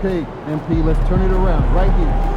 Okay, MP, let's turn it around right here.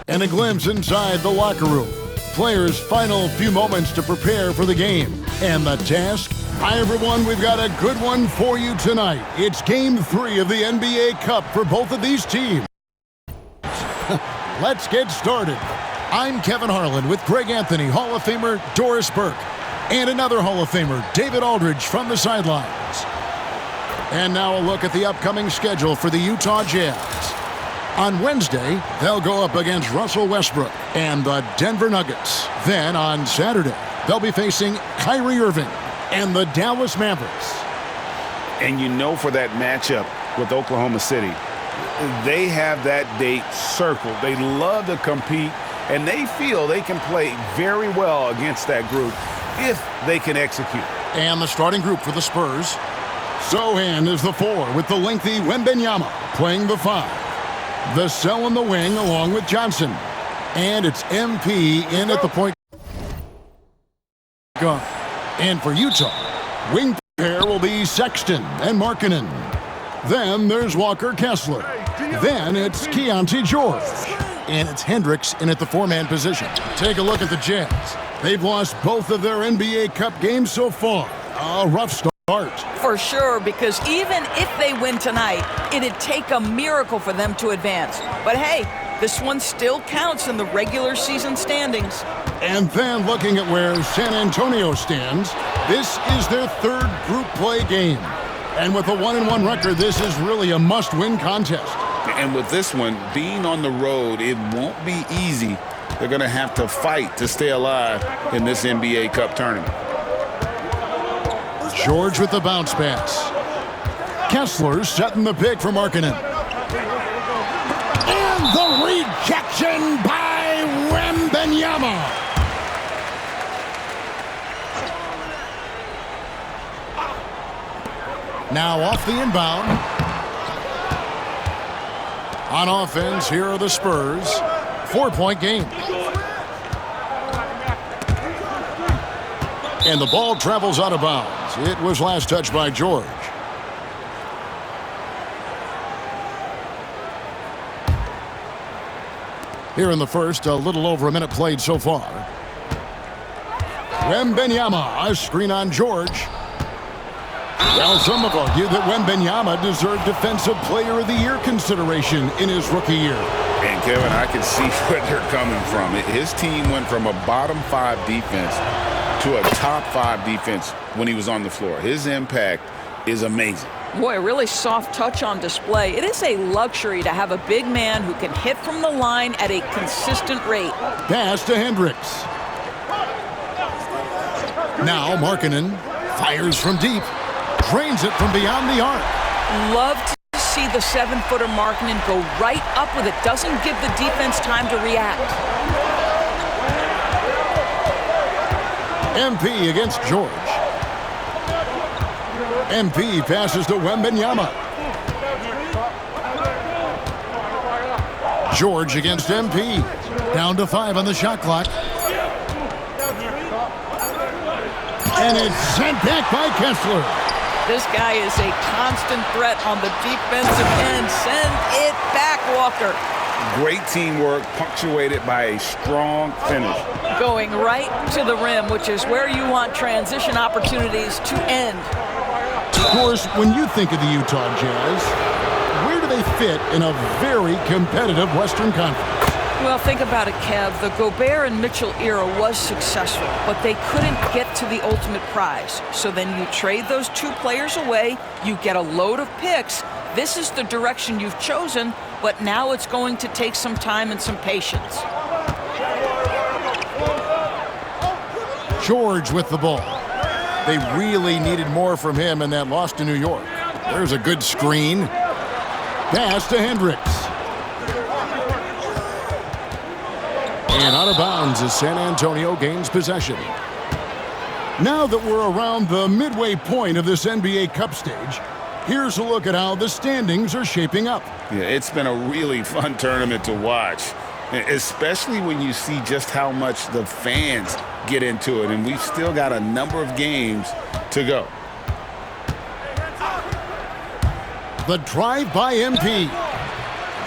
And a glimpse inside the locker room. Players' final few moments to prepare for the game. And the task? Hi, everyone. We've got a good one for you tonight. It's Game 3 of the NBA Cup for both of these teams. Let's get started. I'm Kevin Harlan with Greg Anthony, Hall of Famer Doris Burke, and another Hall of Famer, David Aldridge, from the sidelines. And now a look at the upcoming schedule for the Utah Jazz. On Wednesday, they'll go up against Russell Westbrook and the Denver Nuggets. Then on Saturday, they'll be facing Kyrie Irving and the Dallas Mavericks. And you know, for that matchup with Oklahoma City, they have that date circled. They love to compete, and they feel they can play very well against that group if they can execute. And the starting group for the Spurs. Sochan is the 4 with the lengthy Wembanyama playing the 5. The Cell in the wing along with Johnson. And it's MP in at the point guard. And for Utah, wing pair will be Sexton and Markkanen. Then there's Walker Kessler. Then it's Keontae George. And it's Hendricks in at the 4-man position. Take a look at the Jazz. They've lost both of their NBA Cup games so far. A rough start. For sure, because even if they win tonight, it'd take a miracle for them to advance. But hey, this one still counts in the regular season standings. And then looking at where San Antonio stands, this is their 3rd group play game. And with a 1-1 record, this is really a must-win contest. And with this one, being on the road, it won't be easy. They're going to have to fight to stay alive in this NBA Cup tournament. George with the bounce pass. Kessler setting the pick for Markkanen. And the rejection by Wembanyama. Now off the inbound. On offense, here are the Spurs. 4-point game. And the ball travels out of bounds. It was last touched by George. Here in the first, a little over a minute played so far. Wembanyama, a screen on George. Well, some have argued that Wembanyama deserved Defensive Player of the Year consideration in his rookie year. And Kevin, I can see where they're coming from. His team went from a bottom 5 defense to a top 5 defense when he was on the floor. His impact is amazing. Boy, a really soft touch on display. It is a luxury to have a big man who can hit from the line at a consistent rate. Pass to Hendricks. Now Markkanen fires from deep. Drains it from beyond the arc. Love to see the 7-footer Markkanen go right up with it. Doesn't give the defense time to react. MP against George. MP passes to Wembanyama. George against MP. Down to 5 on the shot clock. And it's sent back by Kessler. This guy is a constant threat on the defensive end. Send it back, Walker. Great teamwork, punctuated by a strong finish. Going right to the rim, which is where you want transition opportunities to end. Of course, when you think of the Utah Jazz, where do they fit in a very competitive Western Conference? Well, think about it, Kev. The Gobert and Mitchell era was successful, but they couldn't get to the ultimate prize. So then you trade those two players away, you get a load of picks. This is the direction you've chosen, but now it's going to take some time and some patience. George with the ball. They really needed more from him in that loss to New York. There's a good screen. Pass to Hendricks. And out of bounds as San Antonio gains possession. Now that we're around the midway point of this NBA Cup stage, here's a look at how the standings are shaping up. Yeah, it's been a really fun tournament to watch, especially when you see just how much the fans get into it, and we've still got a number of games to go. The drive by MP.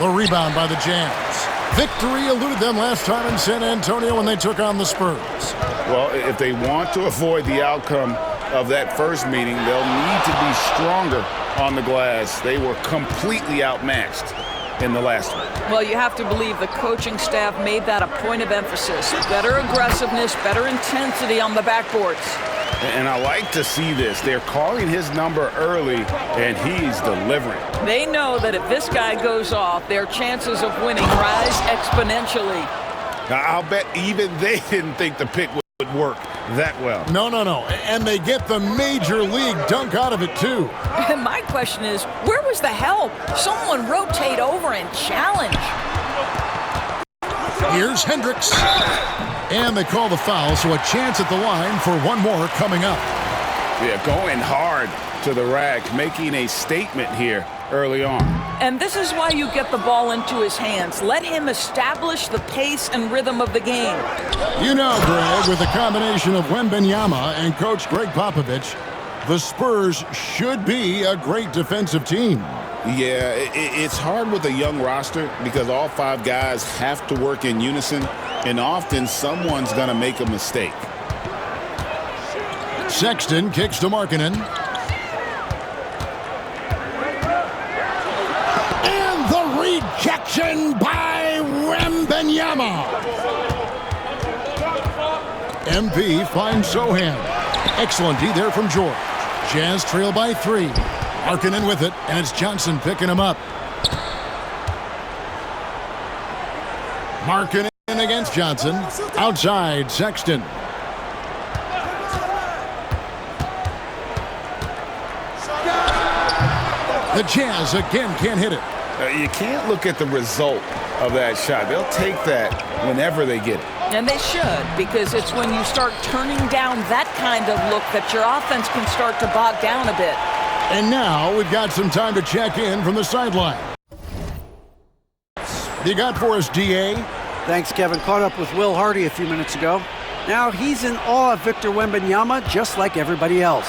The rebound by the Jazz. Victory eluded them last time in San Antonio when they took on the Spurs. Well, if they want to avoid the outcome of that first meeting, they'll need to be stronger on the glass. They were completely outmatched in the last one. Well, you have to believe the coaching staff made that a point of emphasis. Better aggressiveness, better intensity on the backboards. And I like to see this. They're calling his number early, and he's delivering. They know that if this guy goes off, their chances of winning rise exponentially. Now, I'll bet even they didn't think the pick would work that well. No. And they get the major league dunk out of it, too. And my question is, where was the help? Someone rotate over and challenge. Here's Hendricks. And they call the foul, so a chance at the line for one more coming up. Yeah, going hard to the rack, making a statement here early on. And this is why you get the ball into his hands. Let him establish the pace and rhythm of the game. You know, Greg, with the combination of Wembanyama and Coach Greg Popovich, the Spurs should be a great defensive team. Yeah, it's hard with a young roster because all five guys have to work in unison, and often someone's going to make a mistake. Sexton kicks to Markkanen. And the rejection by Wembanyama. MP finds Sohan. Excellent D there from George. Jazz trail by 3. Markkanen with it, and it's Johnson picking him up. Markkanen against Johnson. Outside, Sexton. The Jazz again can't hit it. You can't look at the result of that shot. They'll take that whenever they get it. And they should, because it's when you start turning down that kind of look that your offense can start to bog down a bit. And now we've got some time to check in from the sideline. You got for us, D.A.? Thanks, Kevin. Caught up with Will Hardy a few minutes ago. Now he's in awe of Victor Wembanyama just like everybody else.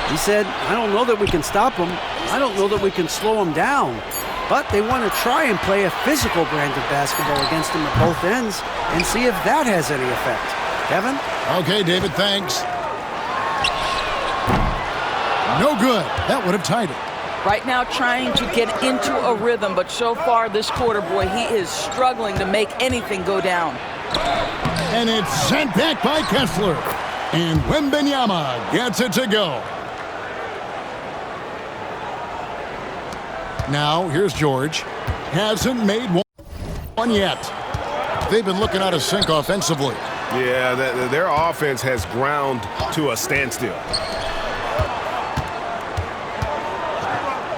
He said, I don't know that we can stop him. I don't know that we can slow him down. But they want to try and play a physical brand of basketball against him at both ends and see if that has any effect. Kevin? Okay, David, thanks. No good. That would have tied it. Right now trying to get into a rhythm, but so far this quarter, boy, he is struggling to make anything go down. And it's sent back by Kessler. And Wembanyama gets it to go. Now, here's George. Hasn't made one yet. They've been looking out of sync offensively. Yeah, their offense has ground to a standstill.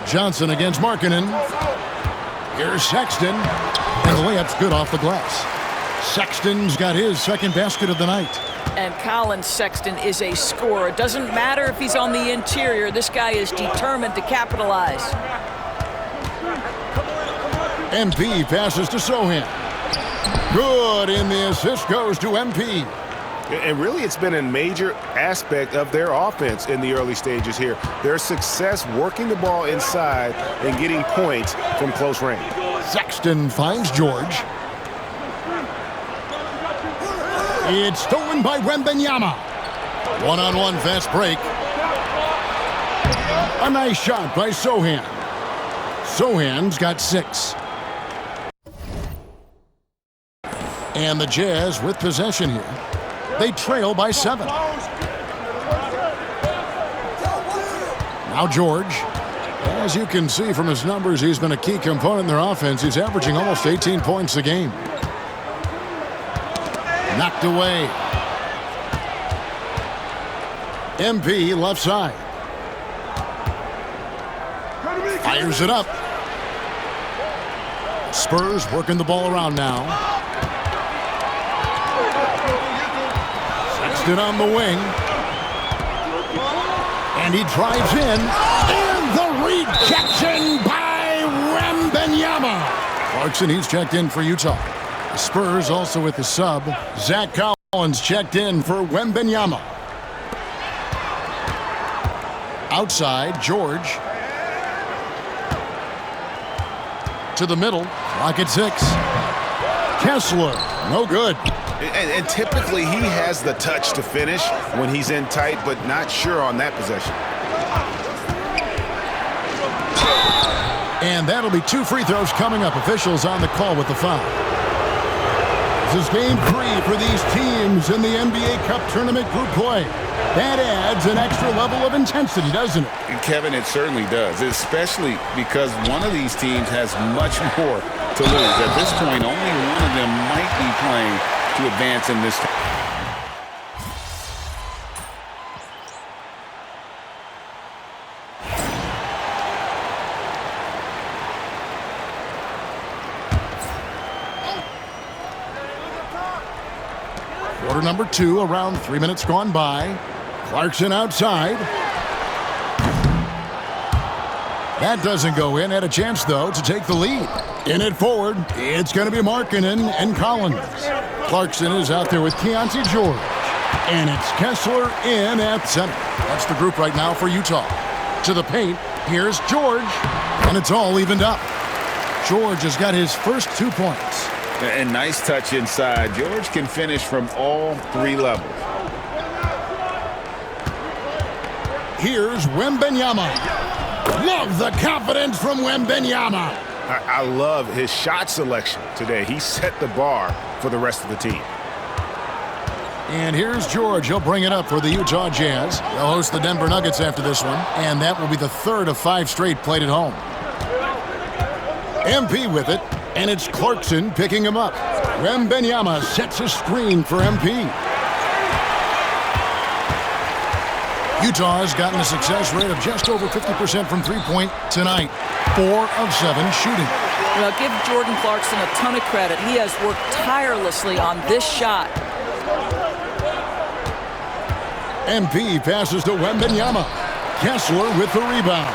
Johnson against Markkanen. Here's Sexton. And the layup's good off the glass. Sexton's got his second basket of the night. And Colin Sexton is a scorer. It doesn't matter if he's on the interior. This guy is determined to capitalize. MP passes to Sohan. Good, and the assist goes to MP. And really, it's been a major aspect of their offense in the early stages here. Their success working the ball inside and getting points from close range. Sexton finds George. It's stolen by Wembanyama. One-on-one fast break. A nice shot by Sochan. Sochan's got 6. And the Jazz with possession here. They trail by 7. Now George. As you can see from his numbers, he's been a key component in their offense. He's averaging almost 18 points a game. Knocked away. MP left side. Fires it up. Spurs working the ball around now. Sexton on the wing. And he drives in. And the rejection by Wembanyama. Clarkson, he's checked in for Utah. The Spurs also with the sub. Zach Collins checked in for Wembanyama. Outside, George. To the middle. Clock at 6. Kessler, no good. And typically he has the touch to finish when he's in tight, but not sure on that possession. And that'll be 2 free throws coming up. Officials on the call with the foul. This is game 3 for these teams in the NBA Cup Tournament group play. That adds an extra level of intensity, doesn't it? And Kevin, it certainly does, especially because one of these teams has much more to lose. At this point, only one of them might be playing to advance in this. Quarter number 2, around 3 minutes gone by. Clarkson outside. That doesn't go in. Had a chance, though, to take the lead. In it forward, it's going to be Markkanen and Collins. Clarkson is out there with Keontae George. And it's Kessler in at center. That's the group right now for Utah. To the paint, here's George. And it's all evened up. George has got his first 2 points. And nice touch inside. George can finish from all 3 levels. Here's Wembanyama. Love the confidence from Wembanyama. I love his shot selection today. He set the bar for the rest of the team. And here's George. He'll bring it up for the Utah Jazz. They'll host the Denver Nuggets after this one. And that will be the 3rd of 5 straight played at home. MP with it. And it's Clarkson picking him up. Wembanyama sets a screen for MP. Utah has gotten a success rate of just over 50% from three-point tonight. 4 of 7 shooting. You know, give Jordan Clarkson a ton of credit. He has worked tirelessly on this shot. MP passes to Wembanyama. Kessler with the rebound.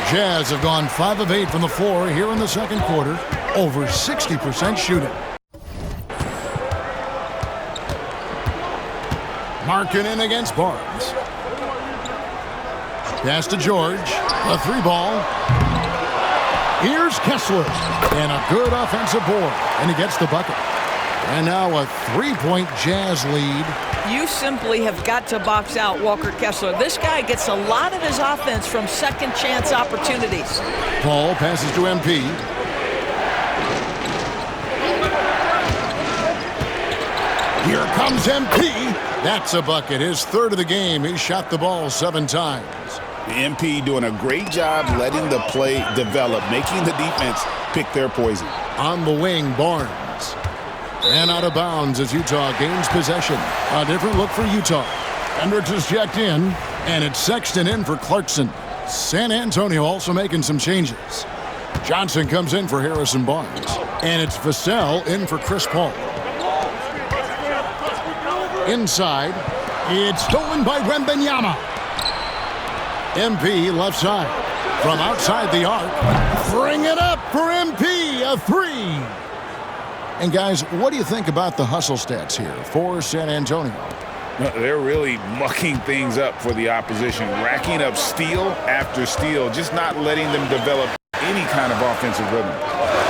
Jazz have gone 5 of 8 from the floor here in the second quarter. Over 60% shooting. Markkanen against Barnes. Pass to George. A 3-ball. Here's Kessler. And a good offensive board. And he gets the bucket. And now a 3-point Jazz lead. You simply have got to box out Walker Kessler. This guy gets a lot of his offense from second chance opportunities. Paul passes to MP. Here comes MP. That's a bucket. His 3rd of the game. He shot the ball 7 times. The MP doing a great job letting the play develop, making the defense pick their poison. On the wing, Barnes. And out of bounds as Utah gains possession. A different look for Utah. Hendricks is checked in, and it's Sexton in for Clarkson. San Antonio also making some changes. Johnson comes in for Harrison Barnes. And it's Vassell in for Chris Paul. Inside, it's stolen by Wembanyama. MP left side. From outside the arc, bring it up for MP, a 3. And guys, what do you think about the hustle stats here for San Antonio? They're really mucking things up for the opposition, racking up steal after steal, just not letting them develop any kind of offensive rhythm.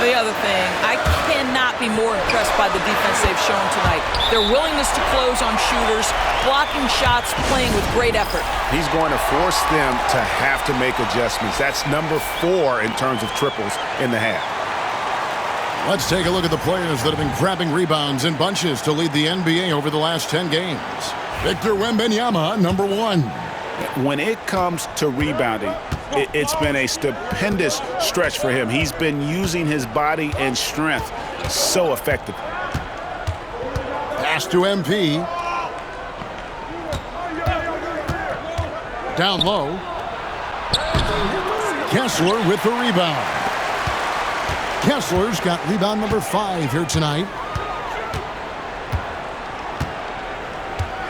The other thing, I cannot be more impressed by the defense they've shown tonight. Their willingness to close on shooters, blocking shots, playing with great effort. He's going to force them to have to make adjustments. That's number 4 in terms of triples in the half. Let's take a look at the players that have been grabbing rebounds in bunches to lead the NBA over the last 10 games. Victor Wembanyama, number 1. When it comes to rebounding, it's been a stupendous stretch for him. He's been using his body and strength so effectively. Pass to MP. Down low. Kessler with the rebound. Kessler's got rebound number 5 here tonight.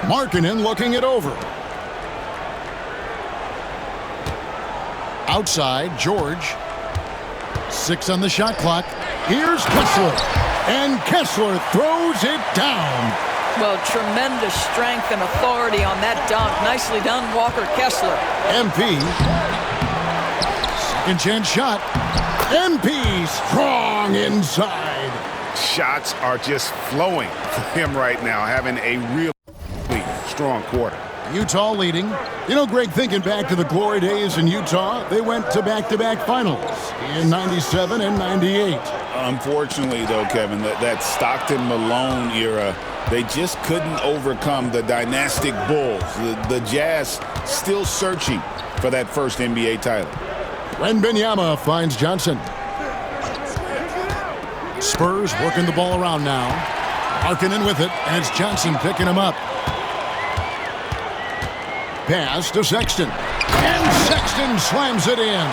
Markkanen looking it over. Outside, George. 6 on the shot clock. Here's Kessler. And Kessler throws it down. Well, tremendous strength and authority on that dunk. Nicely done, Walker Kessler. MP. Second chance shot. MP strong inside. Shots are just flowing for him right now, having a really strong quarter. Utah leading. You know, Greg, thinking back to the glory days in Utah, they went to back-to-back finals in 97 and 98. Unfortunately, though, Kevin, that Stockton-Malone era, they just couldn't overcome the dynastic Bulls. The Jazz still searching for that first NBA title. Wembanyama finds Johnson. Spurs working the ball around now. Markkanen with it, and it's Johnson picking him up. Pass to Sexton. And Sexton slams it in.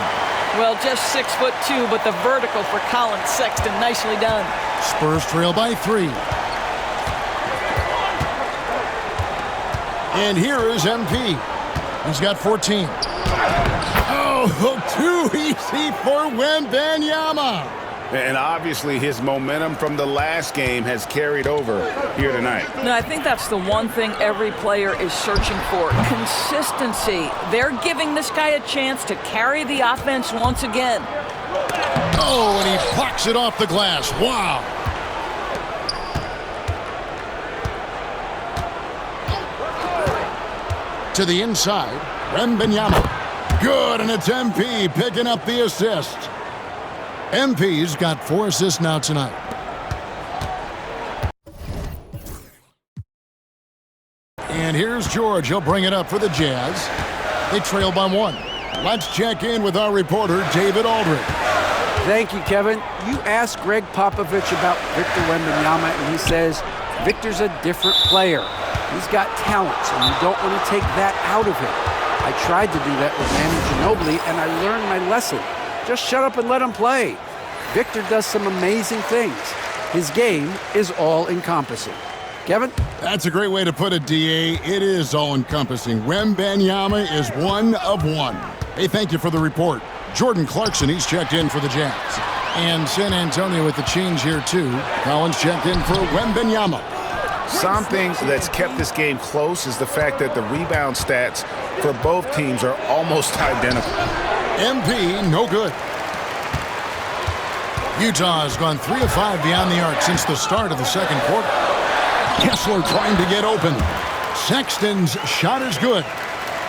Well, just 6'2", but the vertical for Colin Sexton. Nicely done. Spurs trail by 3. And here is MP. He's got 14. Oh, too easy for Wembanyama. And obviously his momentum from the last game has carried over here tonight. No, I think that's the one thing every player is searching for. Consistency. They're giving this guy a chance to carry the offense once again. Oh, and he plucks it off the glass. Wow. To the inside, Wembanyama. Good, and it's MP picking up the assist. MP's got 4 assists now tonight. And here's George. He'll bring it up for the Jazz. They trail by 1. Let's check in with our reporter, David Aldridge. Thank you, Kevin. You asked Greg Popovich about Victor Wembanyama, and he says Victor's a different player. He's got talents, and you don't want to take that out of him. I tried to do that with Manu Ginobili, and I learned my lesson. Just shut up and let him play. Victor does some amazing things. His game is all-encompassing. Kevin? That's a great way to put it, D.A. It is all-encompassing. Wembanyama is 1 of 1. Hey, thank you for the report. Jordan Clarkson, he's checked in for the Jazz. And San Antonio with the change here, too. Collins checked in for Wembanyama. Something that's kept this game close is the fact that the rebound stats for both teams are almost identical. MP, no good. Utah has gone 3 of 5 beyond the arc since the start of the second quarter. Kessler trying to get open. Sexton's shot is good.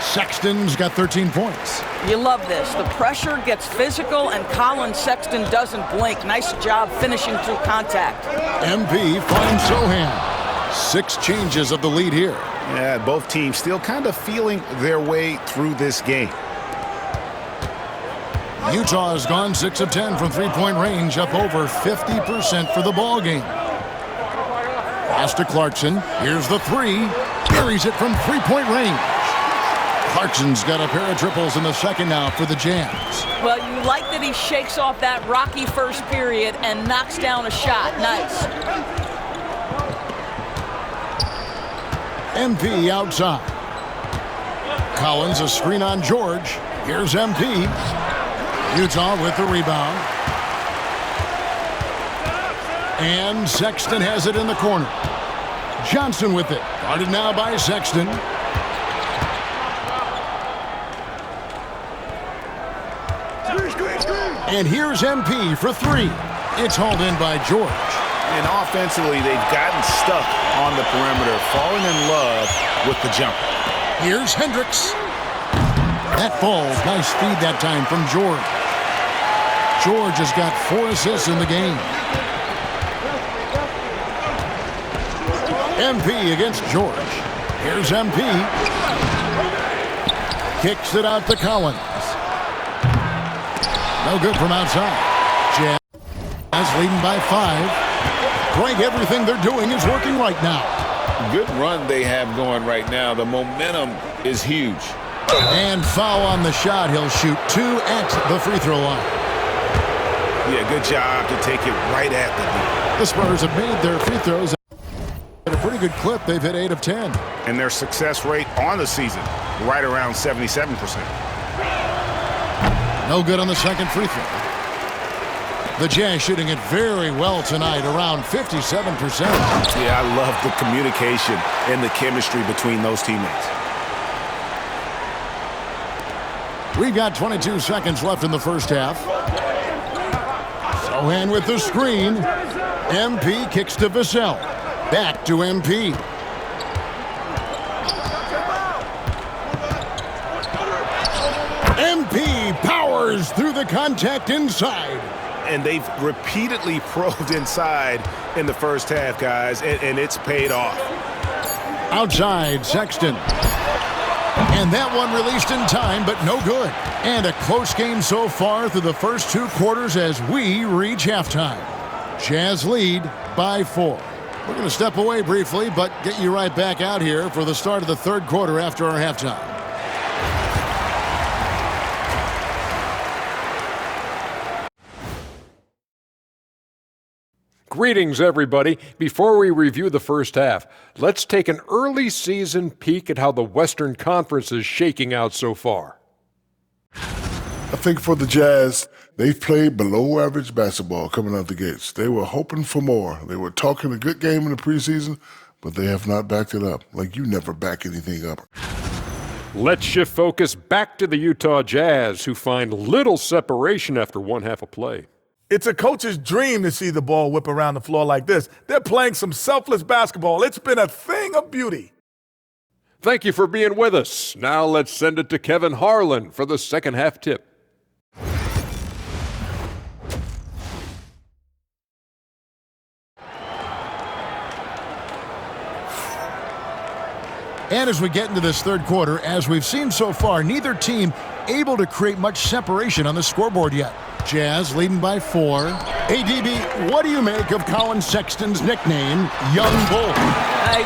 Sexton's got 13 points. You love this. The pressure gets physical, and Colin Sexton doesn't blink. Nice job finishing through contact. MP finds Sohan. 6 changes of the lead here. Yeah, both teams still kind of feeling their way through this game. Utah has gone 6 of 10 from three-point range, up over 50% for the ball game. Pass to Clarkson. Here's the 3. Carries it from three-point range. Clarkson's got a pair of triples in the second now for the Jazz. Well, you like that he shakes off that rocky first period and knocks down a shot. Nice. MP outside. Collins a screen on George. Here's MP. Utah with the rebound. And Sexton has it in the corner. Johnson with it. Guarded now by Sexton. And here's MP for three. It's hauled in by George. And offensively, they've gotten stuck on the perimeter, falling in love with the jumper. Here's Hendricks. That falls. Nice feed that time from George. George has got 4 assists in the game. MP against George. Here's MP. Kicks it out to Collins. No good from outside. Jazz leading by 5. Greg, everything they're doing is working right now. Good run they have going right now. The momentum is huge. And foul on the shot. He'll shoot 2 at the free throw line. Yeah, good job to take it right at The Spurs have made their free throws at a pretty good clip. They've hit 8 of 10. And their success rate on the season, right around 77%. No good on the second free throw. The Jazz shooting it very well tonight, around 57%. Yeah, I love the communication and the chemistry between those teammates. We've got 22 seconds left in the first half. Sohan with the screen. MP kicks to Vassell. Back to MP. MP powers through the contact inside. And they've repeatedly probed inside in the first half, guys, and it's paid off. Outside, Sexton. And that one released in time, but no good. And a close game so far through the first 2 quarters as we reach halftime. Jazz lead by 4. We're going to step away briefly, but get you right back out here for the start of the third quarter after our halftime. Greetings, everybody. Before we review the first half, let's take an early season peek at how the Western Conference is shaking out so far. I think for the Jazz, they've played below average basketball coming out the gates. They were hoping for more. They were talking a good game in the preseason, but they have not backed it up. Like you never back anything up. Let's shift focus back to the Utah Jazz, who find little separation after one half of play. It's a coach's dream to see the ball whip around the floor like this. They're playing some selfless basketball. It's been a thing of beauty. Thank you for being with us. Now let's send it to Kevin Harlan for the second half tip. And as we get into this third quarter, as we've seen so far, neither team able to create much separation on the scoreboard yet. Jazz leading by 4. ADB, what do you make of Colin Sexton's nickname, Young Bull?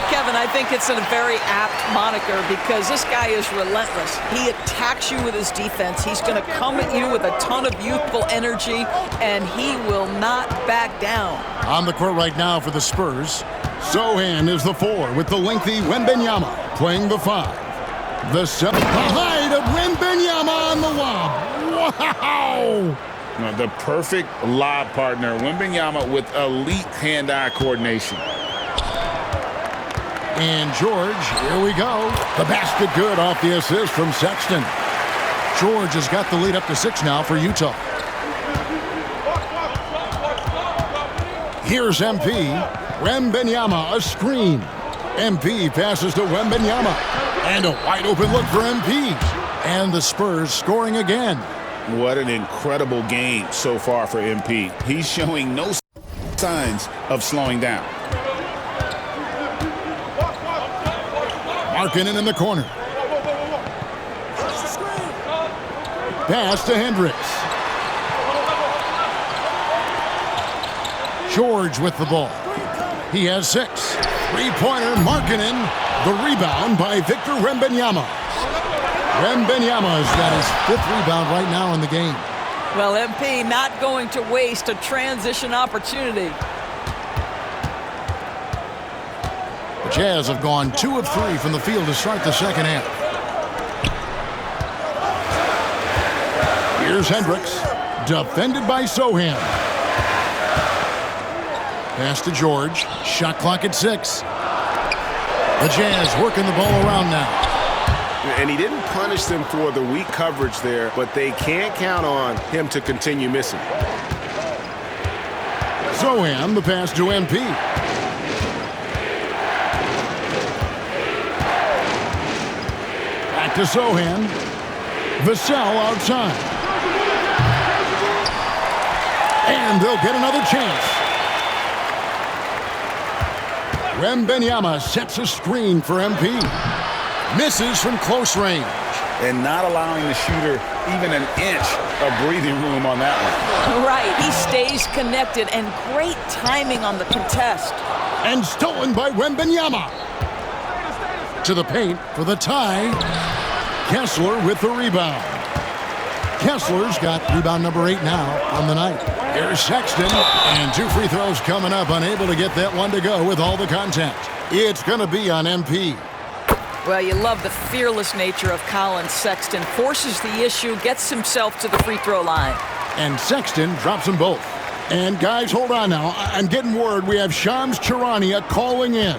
Kevin, I think it's a very apt moniker because this guy is relentless. He attacks you with his defense. He's going to come at you with a ton of youthful energy, and he will not back down. On the court right now for the Spurs, Sohan is the 4 with the lengthy Wembanyama playing the 5. The 7, the height of Wembanyama on the lob. Wow! The perfect lob partner, Wembanyama with elite hand-eye coordination. And George, here we go. The basket good off the assist from Sexton. George has got the lead up to 6 now for Utah. Here's MP. Wembanyama, a screen. MP passes to Wembanyama. And a wide open look for MP. And the Spurs scoring again. What an incredible game so far for MP. He's showing no signs of slowing down. Markkanen in the corner. Pass to Hendricks. George with the ball. He has 6. Three-pointer, Markkanen. The rebound by Victor Wembanyama. Wembanyama has got his 5th rebound right now in the game. Well, MP not going to waste a transition opportunity. The Jazz have gone 2 of 3 from the field to start the second half. Here's Hendricks, defended by Sohan. Pass to George. Shot clock at 6. The Jazz working the ball around now. And he didn't punish them for the weak coverage there, but they can't count on him to continue missing. Zohan, the pass to MP. Back to Zohan. Vassell outside. And they'll get another chance. Wembanyama sets a screen for MP. Misses from close range. And not allowing the shooter even an inch of breathing room on that one. Right, he stays connected, and great timing on the contest. And stolen by Wembanyama. To the paint for the tie. Kessler with the rebound. Kessler's got rebound number 8 now on the night. Here's Sexton, and 2 free throws coming up, unable to get that one to go with all the contact. It's going to be on MP. Well, you love the fearless nature of Colin Sexton. Forces the issue, gets himself to the free throw line. And Sexton drops them both. And guys, hold on now. I'm getting word we have Shams Charania calling in.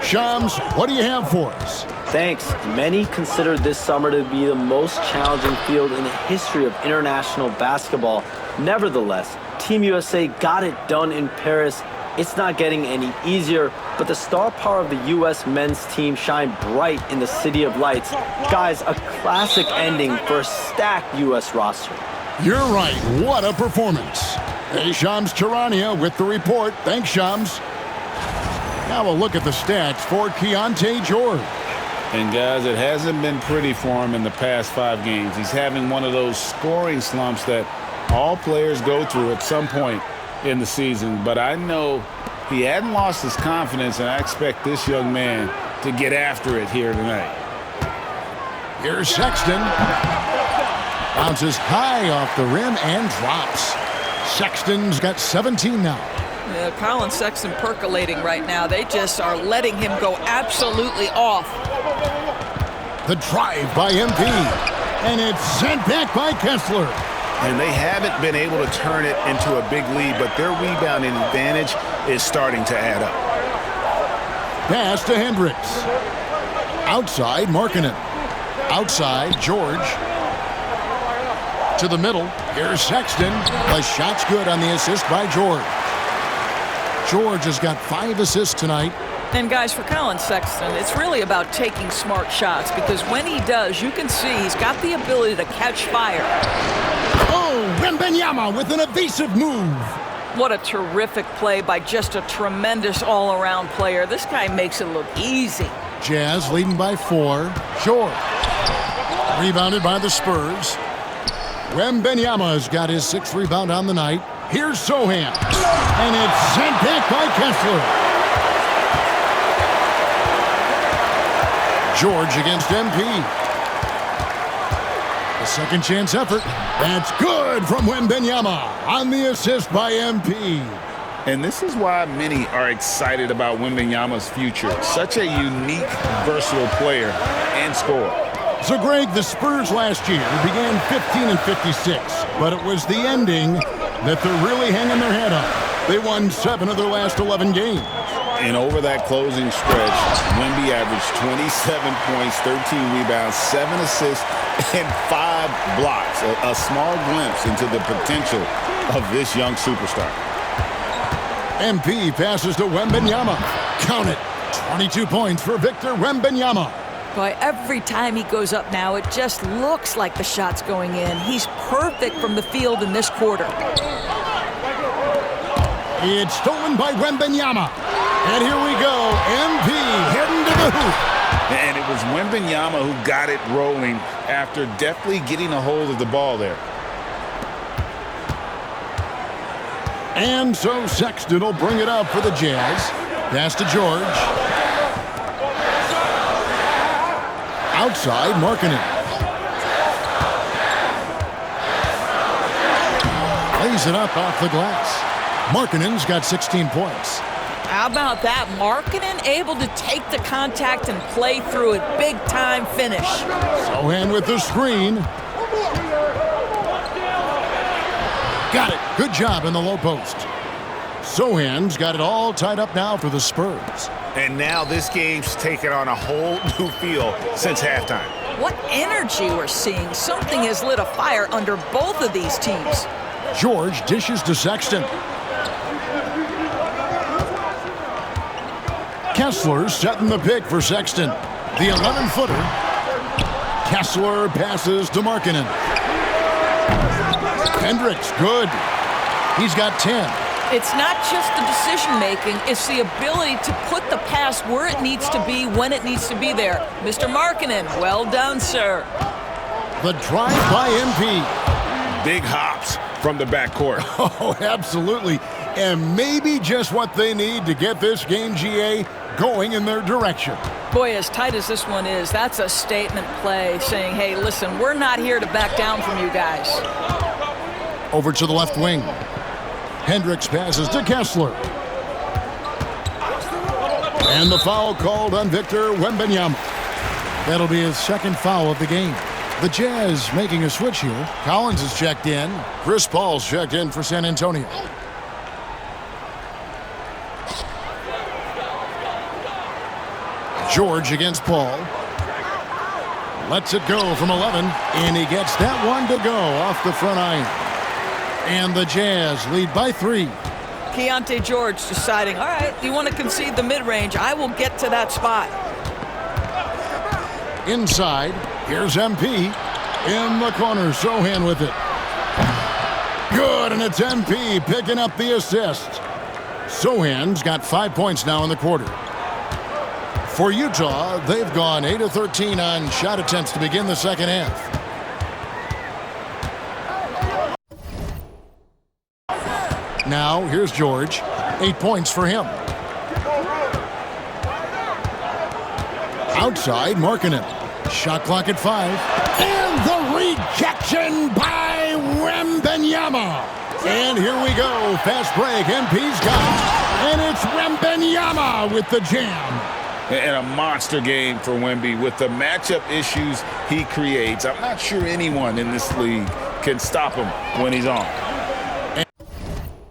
Shams, what do you have for us? Thanks. Many consider this summer to be the most challenging field in the history of international basketball. Nevertheless, Team USA got it done in Paris. It's not getting any easier, but the star power of the U.S. men's team shined bright in the City of Lights. Guys, a classic ending for a stacked U.S. roster. You're right. What a performance. Hey, Shams Charania with the report. Thanks, Shams. Now we'll look at the stats for Keontae George. And guys, it hasn't been pretty for him in the past 5 games. He's having one of those scoring slumps that all players go through at some point in the season. But I know he hadn't lost his confidence, and I expect this young man to get after it here tonight. Here's Sexton. Bounces high off the rim and drops. Sexton's got 17 now. Yeah, Colin Sexton percolating right now. They just are letting him go absolutely off. The drive by MP. And it's sent back by Kessler. And they haven't been able to turn it into a big lead, but their rebounding advantage is starting to add up. Pass to Hendricks. Outside, Markkanen. Outside, George. To the middle. Here's Sexton. The shot's good on the assist by George. George has got 5 assists tonight. And guys, for Colin Sexton, it's really about taking smart shots, because when he does, you can see he's got the ability to catch fire. Oh, Wembanyama with an evasive move. What a terrific play by just a tremendous all-around player. This guy makes it look easy. Jazz leading by 4. George. Rebounded by the Spurs. Wembanyama's got his 6th rebound on the night. Here's Zohan. And it's sent back by Kessler. George against MP. A second chance effort. That's good from Wembanyama on the assist by MP. And this is why many are excited about Wembanyama's future. Such a unique, versatile player and scorer. So, Greg, the Spurs last year began 15 and 56, but it was the ending that they're really hanging their head on. They won 7 of their last 11 games. And over that closing stretch, Wemby averaged 27 points, 13 rebounds, 7 assists, and 5 blocks. A small glimpse into the potential of this young superstar. MP passes to Wembanyama. Count it. 22 points for Victor Wembanyama. Boy, every time he goes up now, it just looks like the shot's going in. He's perfect from the field in this quarter. It's stolen by Wembanyama. And here we go. MP heading to the hoop. And it was Wembanyama who got it rolling after deftly getting a hold of the ball there. And so Sexton will bring it up for the Jazz. Pass to George. Outside, Markkanen. Lays it up off the glass. Markkanen's got 16 points. How about that? Markkanen able to take the contact and play through it. Big-time finish. Zohan with the screen. Got it. Good job in the low post. Sohan's got it all tied up now for the Spurs. And now this game's taken on a whole new feel since halftime. What energy we're seeing. Something has lit a fire under both of these teams. George dishes to Sexton. Kessler setting the pick for Sexton. The 11-footer. Kessler passes to Markkanen. Hendricks, good. He's got 10. It's not just the decision-making, it's the ability to put the pass where it needs to be, when it needs to be there. Mr. Markkanen, well done, sir. The drive by MP. Big hops from the backcourt. Oh, absolutely. And maybe just what they need to get this game, GA, going in their direction. Boy, as tight as this one is, that's a statement play saying, hey, listen, we're not here to back down from you guys. Over to the left wing. Hendricks passes to Kessler. And the foul called on Victor Wembanyama. That'll be his second foul of the game. The Jazz making a switch here. Collins is checked in. Chris Paul's checked in for San Antonio. George against Paul. Lets it go from 11, and he gets that one to go off the front iron. And the Jazz lead by 3. Keontae George deciding, all right, you want to concede the mid-range, I will get to that spot. Inside, here's MP. In the corner, Sohan with it. Good, and it's MP picking up the assist. Sohan's got 5 points now in the quarter. For Utah, they've gone 8 of 13 on shot attempts to begin the second half. Now, here's George. 8 points for him. Outside, Markkanen. Shot clock at 5. And the rejection by Wembanyama. And here we go. Fast break. MP's got it. And it's Wembanyama with the jam. And a monster game for Wemby with the matchup issues he creates. I'm not sure anyone in this league can stop him when he's on.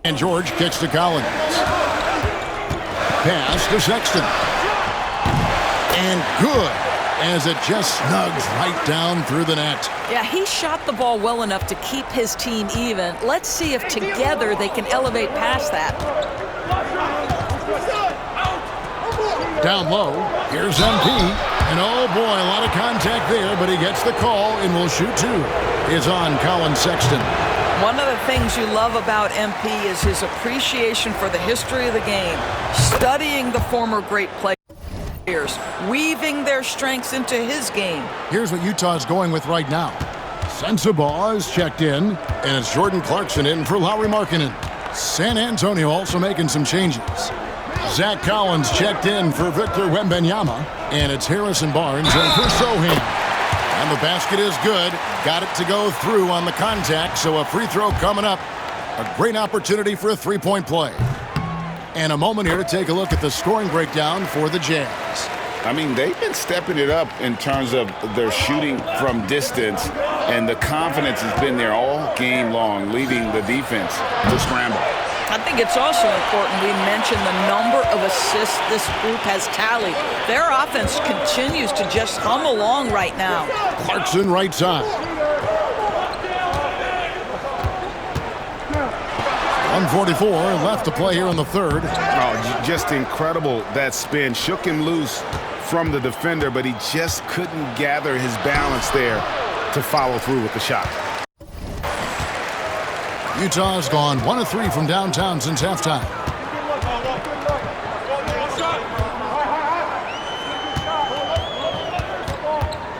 And George kicks to Collins. Pass to Sexton. And good, as it just snugs right down through the net. Yeah, he shot the ball well enough to keep his team even. Let's see if together they can elevate past that. Down low, here's MP. And oh boy, a lot of contact there, but he gets the call and will shoot 2. It's on Colin Sexton. One of the things you love about MP is his appreciation for the history of the game, studying the former great players, weaving their strengths into his game. Here's what Utah's going with right now. Sensabaugh is checked in, and it's Jordan Clarkson in for Lauri Markkanen. San Antonio also making some changes. Zach Collins checked in for Victor Wembanyama, and it's Harrison Barnes in for Sohan. And the basket is good. Got it to go through on the contact, so a free throw coming up. A great opportunity for a three-point play. And a moment here to take a look at the scoring breakdown for the Jazz. I mean, they've been stepping it up in terms of their shooting from distance, and the confidence has been there all game long, leading the defense to scramble. I think it's also important we mention the number of assists this group has tallied. Their offense continues to just hum along right now. Clarkson right side. 1:44 left to play here in the third. Oh, just incredible. That spin shook him loose from the defender, but he just couldn't gather his balance there to follow through with the shot. Utah's gone 1 of 3 from downtown since halftime.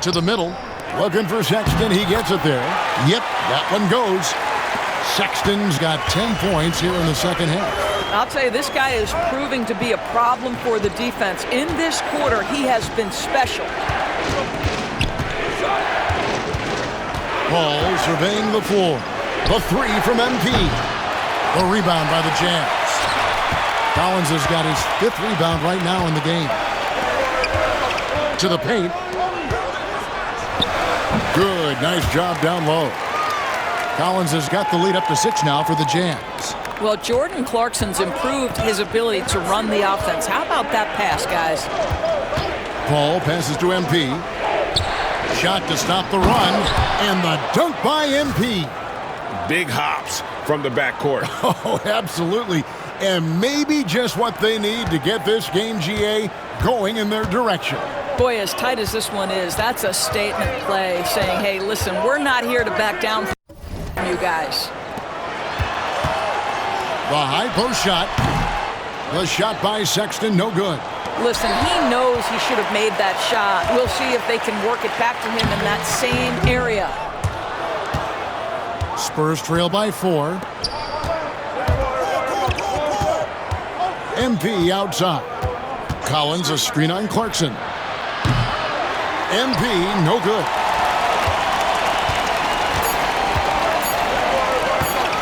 To the middle, looking for Sexton. He gets it there. Yep, that one goes. Sexton's got 10 points here in the second half. I'll tell you, this guy is proving to be a problem for the defense. In this quarter, he has been special. Paul surveying the floor. The 3 from MP. The rebound by the Jazz. Collins has got his 5th rebound right now in the game. To the paint. Good, nice job down low. Collins has got the lead up to 6 now for the Jazz. Well, Jordan Clarkson's improved his ability to run the offense. How about that pass, guys? Paul passes to MP. Shot to stop the run, and the dunk by MP. Big hops from the backcourt. Oh, absolutely. And maybe just what they need to get this game, GA, going in their direction. Boy, as tight as this one is, that's a statement play saying, hey, listen, we're not here to back down from you guys. The high post shot. The shot by Sexton, no good. Listen, he knows he should have made that shot. We'll see if they can work it back to him in that same area. Spurs trail by 4. MP outside. Collins a screen on Clarkson. MP no good.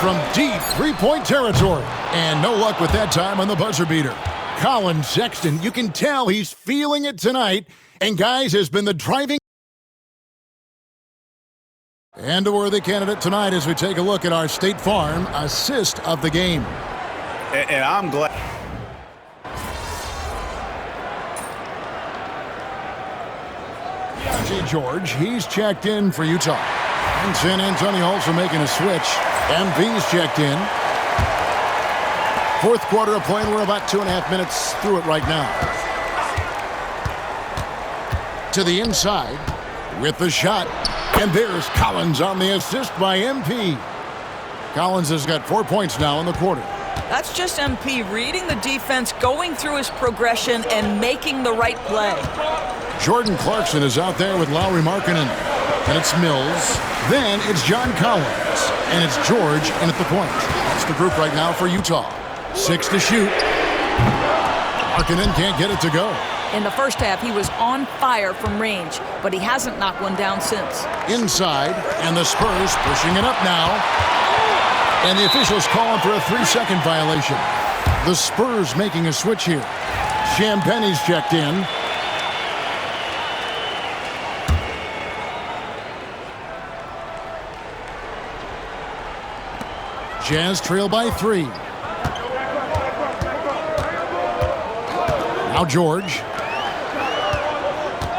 From deep three-point territory. And no luck with that time on the buzzer beater. Colin Sexton, you can tell he's feeling it tonight. And guys, has been the driving and a worthy candidate tonight as we take a look at our State Farm assist of the game. And I'm glad. George, he's checked in for Utah. And San Antonio also making a switch. MP's checked in. Fourth quarter of play, and we're about 2.5 minutes through it right now. To the inside with the shot. And there's Collins on the assist by MP. Collins has got 4 points now in the quarter. That's just MP reading the defense, going through his progression, and making the right play. Jordan Clarkson is out there with Lauri Markkanen. And it's Mills. Then it's John Collins. And it's George in at the point. That's the group right now for Utah. 6 to shoot. Markkanen can't get it to go. In the first half, he was on fire from range, but he hasn't knocked one down since. Inside, and the Spurs pushing it up now. And the officials calling for a 3-second violation. The Spurs making a switch here. Champagne's checked in. Jazz trail by 3. Now George.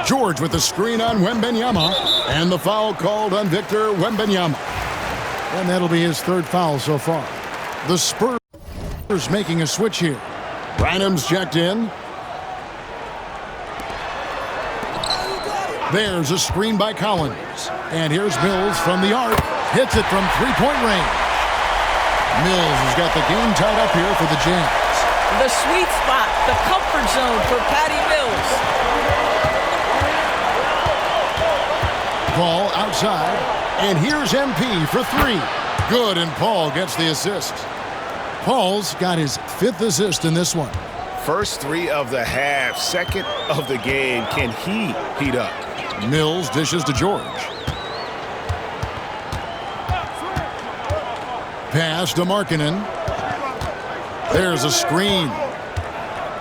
George with the screen on Wembanyama. And the foul called on Victor Wembanyama. And that'll be his third foul so far. The Spurs making a switch here. Branham's checked in. There's a screen by Collins. And here's Mills from the arc. Hits it from three-point range. Mills has got the game tied up here for the Jazz. The sweet spot, the comfort zone for Patty Mills. Paul outside, and here's MP for 3. Good, and Paul gets the assist. Paul's got his 5th assist in this one. First 3 of the half, 2nd of the game. Can he heat up? Mills dishes to George. Pass to Markkanen. There's a screen.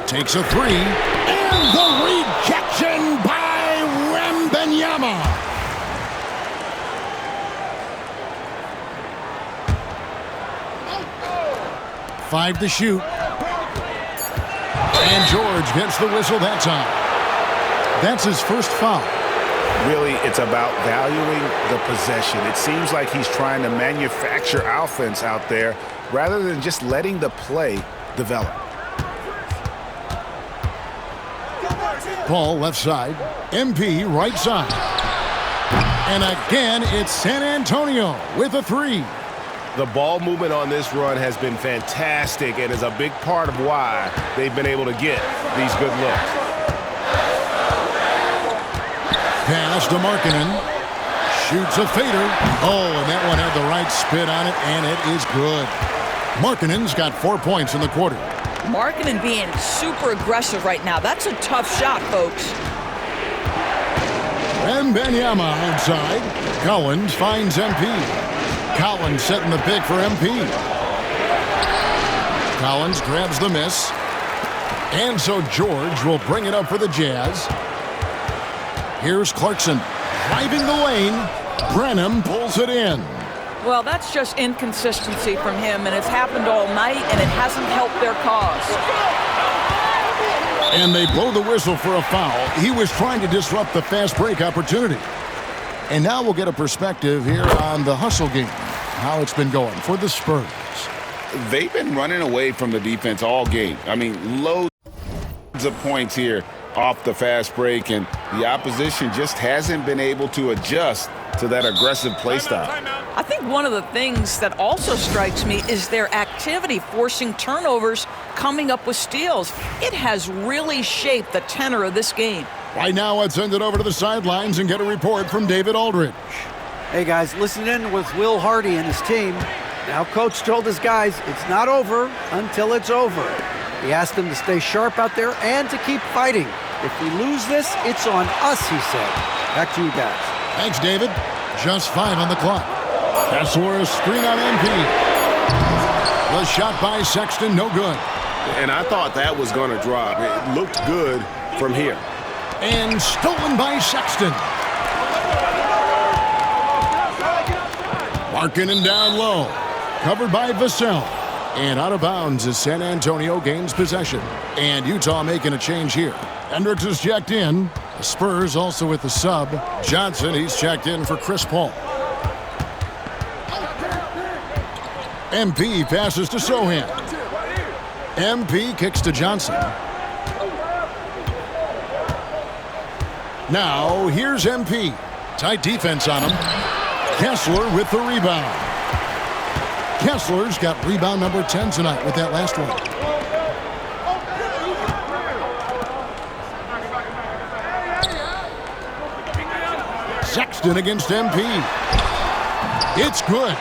Takes a 3. And the rejection by Wembanyama. Five to shoot. And George gets the whistle that time. That's his first foul. Really, it's about valuing the possession. It seems like he's trying to manufacture offense out there rather than just letting the play develop. Paul left side. MP right side. And again, it's San Antonio with a 3. The ball movement on this run has been fantastic and is a big part of why they've been able to get these good looks. Pass to Markkanen. Shoots a fader. Oh, and that one had the right spin on it, and it is good. Markkanen's got 4 points in the quarter. Markkanen being super aggressive right now. That's a tough shot, folks. Wembanyama outside. Collins finds MP. Collins setting the pick for MP. Collins grabs the miss. And so George will bring it up for the Jazz. Here's Clarkson driving the lane. Branham pulls it in. Well, that's just inconsistency from him, and it's happened all night, and it hasn't helped their cause. And they blow the whistle for a foul. He was trying to disrupt the fast break opportunity. And now we'll get a perspective here on the hustle game, how it's been going for the Spurs. They've been running away from the defense all game. I mean, loads of points here off the fast break, and the opposition just hasn't been able to adjust to that aggressive play style. I think one of the things that also strikes me is their activity forcing turnovers, coming up with steals. It has really shaped the tenor of this game. Right now, let's send it over to the sidelines and get a report from David Aldridge. Hey guys, listen in with Will Hardy and his team. Now Coach told his guys it's not over until it's over. He asked them to stay sharp out there and to keep fighting. If we lose this, it's on us, he said. Back to you guys. Thanks, David. Just 5 on the clock. Kessler, a screen on MP. The shot by Sexton, no good. And I thought that was going to drop. It looked good from here. And stolen by Sexton. Markkanen down low. Covered by Vassell. And out of bounds as San Antonio gains possession. And Utah making a change here. Hendricks is checked in. The Spurs also with the sub. Johnson, he's checked in for Chris Paul. MP passes to Sohan. MP kicks to Johnson. Now, here's MP. Tight defense on him. Kessler with the rebound. Kessler's got rebound number 10 tonight with that last one. Sexton against MP. It's good.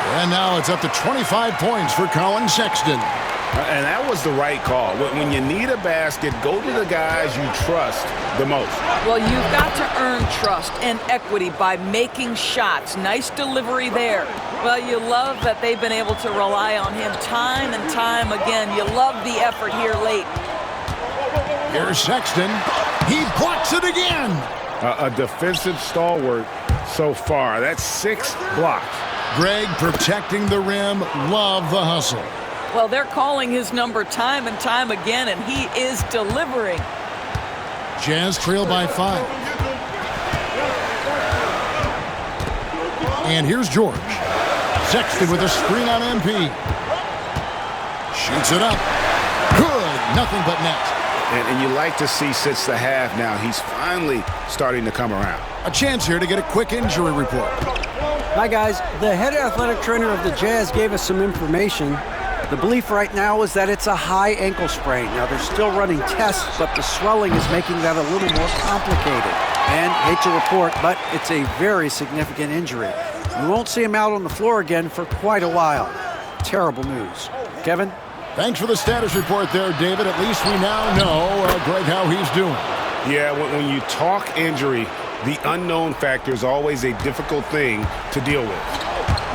And now it's up to 25 points for Colin Sexton. And that was the right call. When you need a basket, go to the guys you trust the most. Well, you've got to earn trust and equity by making shots. Nice delivery there. Well, you love that they've been able to rely on him time and time again. You love the effort here late. Here's Sexton. He blocks it again. A defensive stalwart so far. That's 6 blocks. Greg protecting the rim. Love the hustle. Well, they're calling his number time and time again, and he is delivering. Jazz trail by 5. And here's George. Sexton with a screen on MP. Shoots it up. Good. Nothing but net. And you like to see since the half now, he's finally starting to come around. A chance here to get a quick injury report. Hi guys, the head athletic trainer of the Jazz gave us some information. The belief right now is that it's a high ankle sprain. Now they're still running tests, but the swelling is making that a little more complicated. And hate to report, but it's a very significant injury. We won't see him out on the floor again for quite a while. Terrible news. Kevin? Thanks for the status report there, David. At least we now know, Greg, how he's doing. Yeah, when you talk injury, the unknown factor is always a difficult thing to deal with.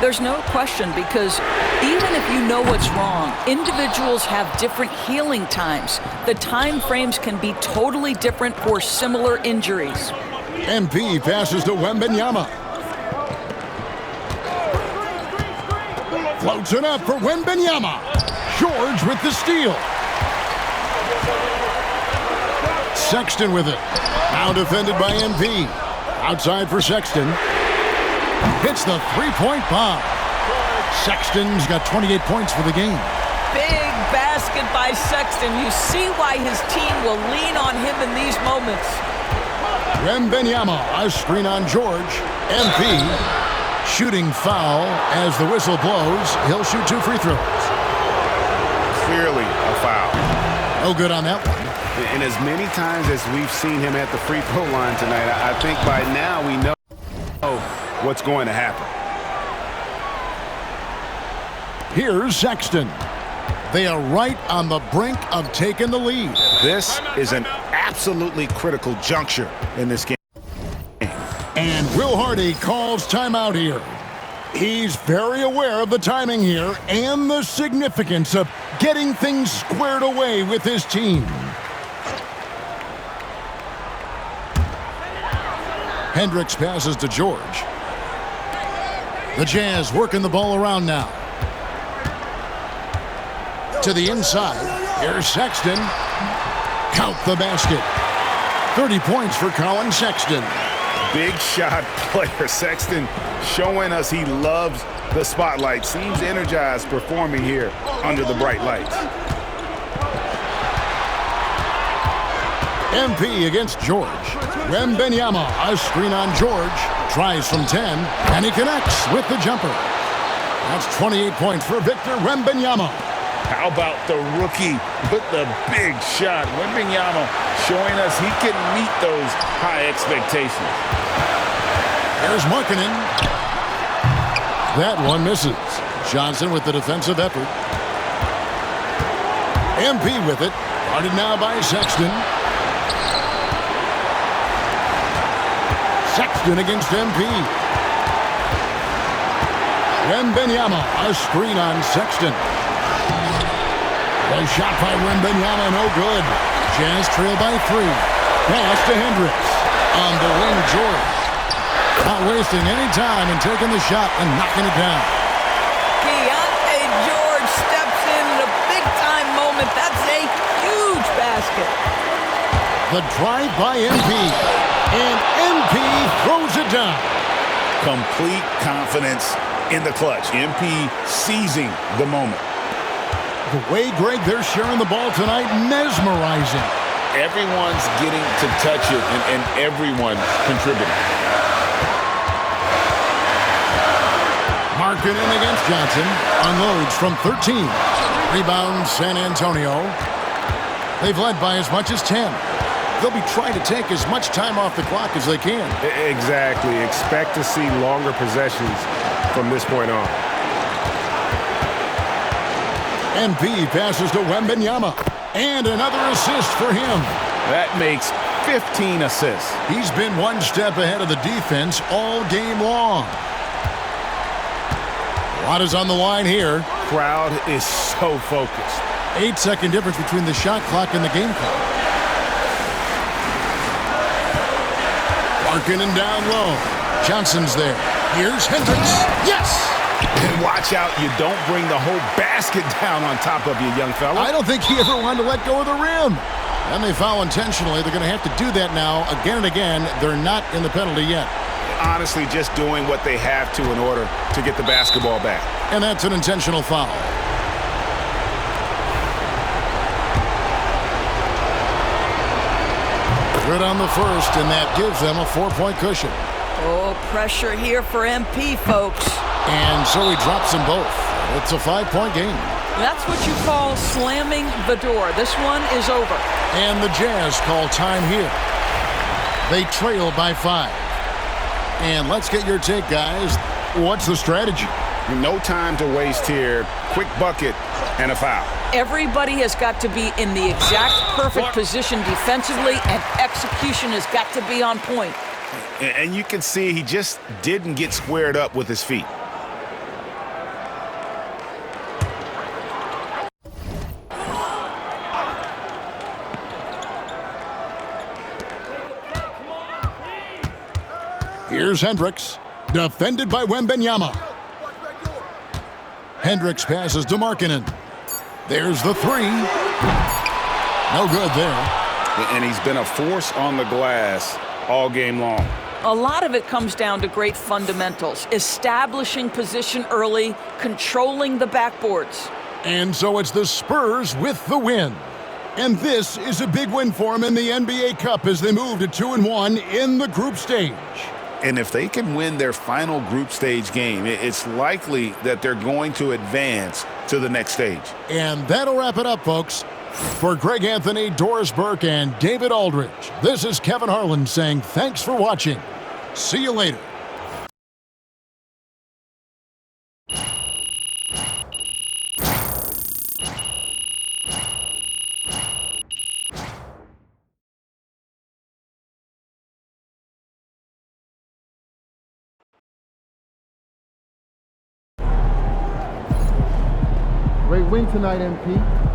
There's no question, because even if you know what's wrong, individuals have different healing times. The time frames can be totally different for similar injuries. MP passes to Wembanyama. Floats it up for Wembanyama. George with the steal. Sexton with it. Now defended by MP. Outside for Sexton. Hits the three-point bomb. Sexton's got 28 points for the game. Big basket by Sexton. You see why his team will lean on him in these moments. Wembanyama, a screen on George. MP shooting foul as the whistle blows. He'll shoot 2 free throws. Clearly a foul. No good on that one. And as many times as we've seen him at the free throw line tonight, I think by now we know what's going to happen. Here's Sexton. They are right on the brink of taking the lead. This is an absolutely critical juncture in this game. And Will Hardy calls timeout here. He's very aware of the timing here and the significance of getting things squared away with his team. Hendricks passes to George. The Jazz working the ball around now. To the inside. Here's Sexton. Count the basket. 30 points for Colin Sexton. Big shot player. Sexton showing us he loves the spotlight. Seems energized performing here under the bright lights. MP against George. Wembanyama, a screen on George. Tries from 10, and he connects with the jumper. That's 28 points for Victor Wembanyama. How about the rookie with the big shot? Wembanyama showing us he can meet those high expectations. Here's Markkanen. That one misses. Johnson with the defensive effort. MP with it. Guarded now by Sexton. Sexton against MP. Wembanyama, a screen on Sexton. A shot by Wembanyama, no good. Jazz trail by 3. Pass to Hendricks. On the wing, George. Not wasting any time and taking the shot and knocking it down. Keontae George steps in a big-time moment. That's a huge basket. The drive by MP. And MP throws it down. Complete confidence in the clutch. MP seizing the moment. The way, Greg, they're sharing the ball tonight, mesmerizing. Everyone's getting to touch it, and everyone contributing. Markkanen against Johnson. Unloads from 13. Rebound, San Antonio. They've led by as much as 10. They'll be trying to take as much time off the clock as they can. Exactly. Expect to see longer possessions from this point on. MP passes to Wembanyama. And another assist for him. That makes 15 assists. He's been one step ahead of the defense all game long. A lot is on the line here. Crowd is so focused. 8-second difference between the shot clock and the game clock. Markkanen down low. Johnson's there. Here's Hendricks. Yes! And watch out, you don't bring the whole basket down on top of you, young fella. I don't think he ever wanted to let go of the rim. And they foul intentionally. They're going to have to do that now again and again. They're not in the penalty yet. Honestly, just doing what they have to in order to get the basketball back. And that's an intentional foul. Good on the first, and that gives them a 4-point cushion. Oh, pressure here for MP, folks. And so he drops them both. It's a 5-point game. That's what you call slamming the door. This one is over. And the Jazz call time here. They trail by 5. And let's get your take, guys. What's the strategy? No time to waste here. Quick bucket and a foul. Everybody has got to be in the exact perfect position defensively, and execution has got to be on point. And you can see he just didn't get squared up with his feet. Here's Hendricks, defended by Wembanyama. Hendricks passes to Markkanen. There's the 3. No good there. And he's been a force on the glass all game long. A lot of it comes down to great fundamentals, establishing position early, controlling the backboards. And so it's the Spurs with the win. And this is a big win for them in the NBA Cup as they move to 2-1 in the group stage. And if they can win their final group stage game, it's likely that they're going to advance to the next stage. And that'll wrap it up, folks. For Greg Anthony, Doris Burke, and David Aldridge, this is Kevin Harlan saying thanks for watching. See you later. Great win tonight, MP.